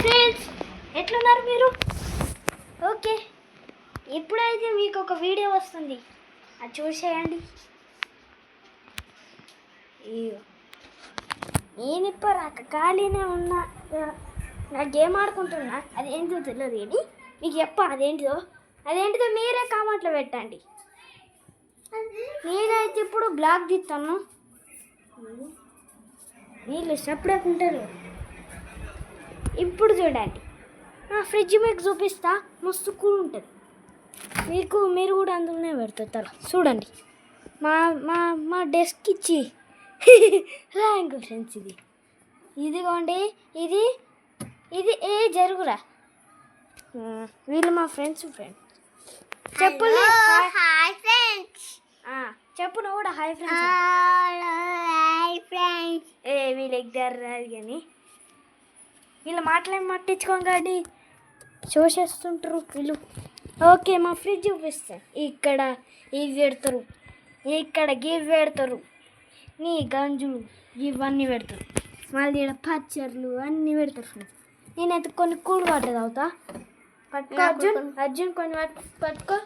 Friends, ఎట్లున్నారు మీరు? Okay, ఇప్పుడైతే మీకు ఒక వీడియో వస్తుంది, అది చూసేయండి. నేను ఇప్పుడు ఖాళీనే ఉన్నా, నా గేమ్ ఆడుకుంటున్నా. అదేంటో తెలియదు కానీ మీకు అదేంటిదో మీరే కామెంట్లో పెట్టండి. నేనైతే ఇప్పుడు బ్లాగ్ తీస్తాను. వీళ్ళు సపరేట్ ఉంటారు. ఇప్పుడు చూడండి, నా ఫ్రిడ్జ్ మీకు చూపిస్తా, మస్తు కూల్ ఉంటుంది. మీరు కూడా అందులోనే పెడతారు. చూడండి, మా మా మా డెస్క్ ఇచ్చి ర్యాంక్ ఫ్రెండ్స్. ఇదిగోండి, ఇది ఇది జరుగురా. వీళ్ళు మా ఫ్రెండ్స్. చెప్పండి హాయ్ ఫ్రెండ్స్. చెప్పు నువ్వు కూడా హాయ్ ఫ్రెండ్స్. వీళ్ళు ఎగ్దారు రాదు కానీ వీళ్ళు మాట్టించుకోండి, చూసేస్తుంటారు వీళ్ళు. ఓకే, మా ఫ్రిడ్జ్ చూపిస్తాను. ఇక్కడ ఇవి పెడతారు, ఇక్కడ గివ్ పెడతారు, నీ గంజులు ఇవన్నీ పెడతారు, మళ్ళీ ఇక్కడ పచ్చర్లు అన్నీ పెడతారు ఫ్రెండ్స్. నేనైతే కొన్ని కూల్ వాటర్ తాగుతా. పట్టుకో అర్జున్, కొన్ని పట్టుకో.